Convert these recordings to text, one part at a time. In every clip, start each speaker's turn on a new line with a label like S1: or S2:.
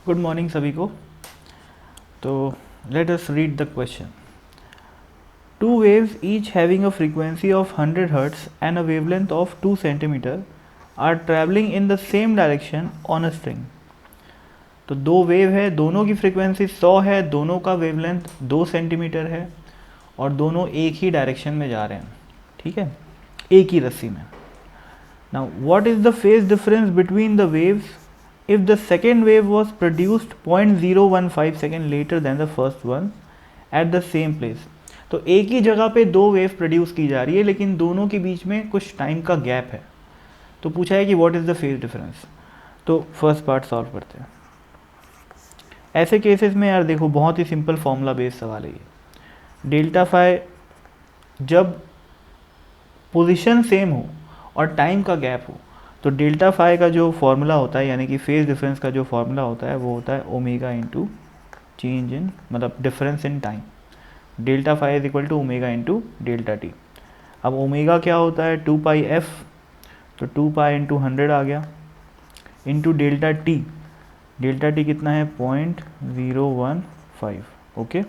S1: Good morning सभी को। तो let us read the question. Two waves each having a frequency of 100 hertz and a wavelength of 2 centimetre are travelling in the same direction on a string. तो दो wave है, दोनों की frequency 100 है, दोनों का वेवलेंथ 2 सेंटीमीटर है और दोनों एक ही डायरेक्शन में जा रहे हैं। ठीक है, एक ही रस्सी में। Now what is the phase difference between the waves if the second wave was produced 0.015 second later than the first one at the same place। तो एक ही जगह पे दो वेव प्रोड्यूस की जा रही है लेकिन दोनों के बीच में कुछ टाइम का गैप है। तो पूछा है कि what is the phase difference. तो फर्स्ट पार्ट सॉल्व करते हैं। ऐसे केसेस में यार देखो, बहुत ही सिंपल फॉर्मूला बेस्ड सवाल है ये। डेल्टा फाई जब पोजीशन सेम हो और टाइम का गैप हो तो डेल्टा फाई का जो फॉर्मूला होता है, यानी कि फेज डिफरेंस का जो फॉर्मूला होता है वो होता है ओमेगा इंटू चेंज इन, मतलब difference in time. Delta phi is equal to omega into delta T. अब ओमेगा क्या होता है, 2 पाई एफ, तो 2 पाई इंटू 100 आ गया, into delta T. Delta T कितना है, 0.015। ओके,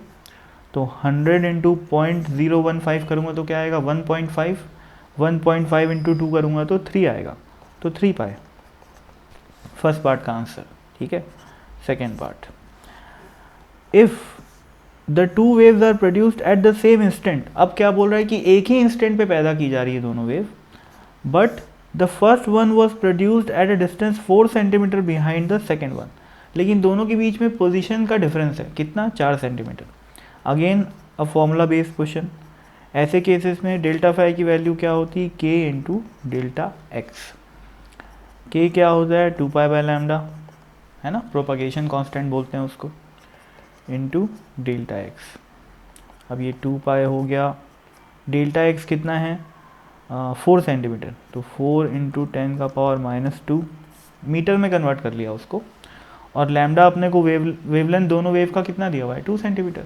S1: तो 100 इंटू 0.015 करूँगा तो क्या आएगा, 1.5। 1.5 इंटू 2 करूँगा तो 3 आएगा, तो 3 पाए। फर्स्ट पार्ट का आंसर। ठीक है, second part, if the two waves are produced at the same instant. अब क्या बोल रहा है कि एक ही इंस्टेंट पे पैदा की जा रही है दोनों wave, but the first one was produced at a distance 4 centimetre behind the second one. लेकिन दोनों के बीच में पोजिशन का डिफरेंस है कितना, 4 centimetre. Again a formula based question. ऐसे केसेस में डेल्टा फाई की वैल्यू क्या होती है, के इंटू डेल्टा एक्स। के क्या होता है, 2 पाई बाय लैम्डा, है ना, प्रोपगेशन कांस्टेंट बोलते हैं उसको, इंटू डेल्टा एक्स। अब ये 2 पाई हो गया, डेल्टा एक्स कितना है, 4 सेंटीमीटर, तो 4 इंटू 10 का पावर -2, मीटर में कन्वर्ट कर लिया उसको। और लैम्डा अपने को वेवलेंथ दोनों वेव का कितना दिया हुआ है, 2 सेंटीमीटर,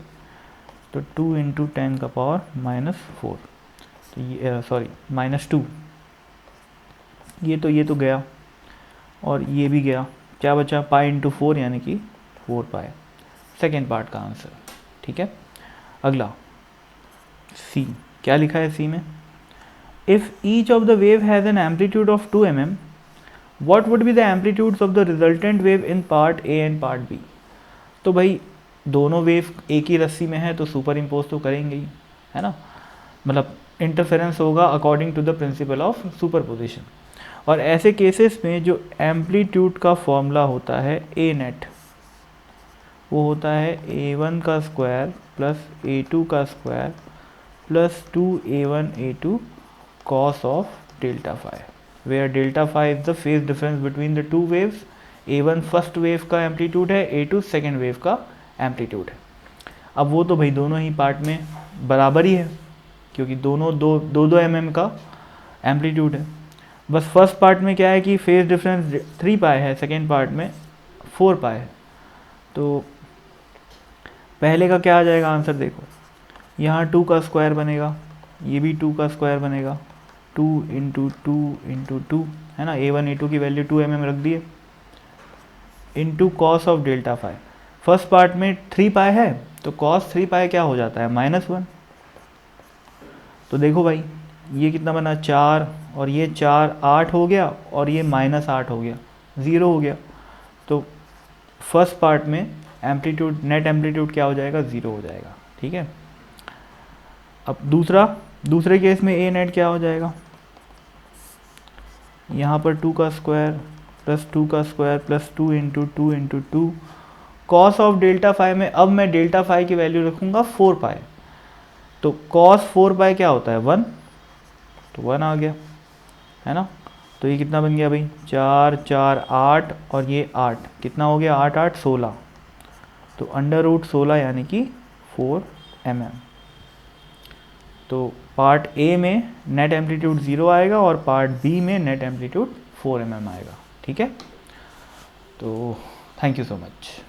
S1: तो 2 इंटू 10 का पावर -4, तो ये सॉरी -2। ये तो गया और ये भी गया, क्या बचा, पाई इंटू 4 यानी कि 4 पाई। सेकेंड पार्ट का आंसर। ठीक है, अगला सी, क्या लिखा है सी में, if each of the wave has an amplitude of 2 mm, what would be the amplitudes of the resultant wave in part A and part B. तो भाई दोनों वेव एक ही रस्सी में है तो सुपर इम्पोज तो करेंगे ही, है ना, मतलब इंटरफेरेंस होगा according to the principle of superposition. और ऐसे केसेस में जो एम्पलीट्यूड का फॉर्मूला होता है ए नेट, वो होता है a1 का स्क्वायर प्लस a2 का square plus 2a1 a2 cos of delta phi, where delta phi is the phase difference between the two waves. a1 first wave का एम्पलीट्यूड है, a2 सेकेंड वेव का amplitude है। अब वो तो भाई दोनों ही पार्ट में बराबर ही है क्योंकि दोनों दो दो दो mm का एम्पलीट्यूड है। बस फर्स्ट पार्ट में क्या है कि फेज डिफरेंस 3 पाई है, सेकेंड पार्ट में 4 पाई है। तो पहले का क्या आ जाएगा आंसर, देखो यहाँ 2 का स्क्वायर बनेगा, ये भी 2 का स्क्वायर बनेगा, 2 इंटू 2 इंटू 2, है ना, a1 a2 की वैल्यू 2 mm रख दिए, into cos of delta phi. First part में 3 पाई है तो कॉस 3 पाई क्या हो जाता है, -1। तो देखो भाई ये कितना बना, 4 और ये 4 8 हो गया और ये -8 हो गया, 0 हो गया। तो फर्स्ट पार्ट में एम्पलीट्यूड, नेट एम्पलीट्यूड क्या हो जाएगा, 0 हो जाएगा। ठीक है, अब दूसरे केस में ए नेट क्या हो जाएगा, यहाँ पर 2 का स्क्वायर प्लस 2 का square plus 2 into 2 into 2 cos of delta phi में अब मैं डेल्टा फाई की वैल्यू रखूँगा 4 पाई, तो कॉस 4 पाई क्या होता है, 1, तो 1 आ गया, है ना। तो ये कितना बन गया भाई, 4 4 8 और ये 8, कितना हो गया, 8 8 16, तो √16 यानी कि 4 mm। तो पार्ट ए में नेट एम्पलीट्यूड 0 आएगा और पार्ट बी में नेट एम्पलीट्यूड 4 mm आएगा। ठीक है, तो थैंक यू सो मच।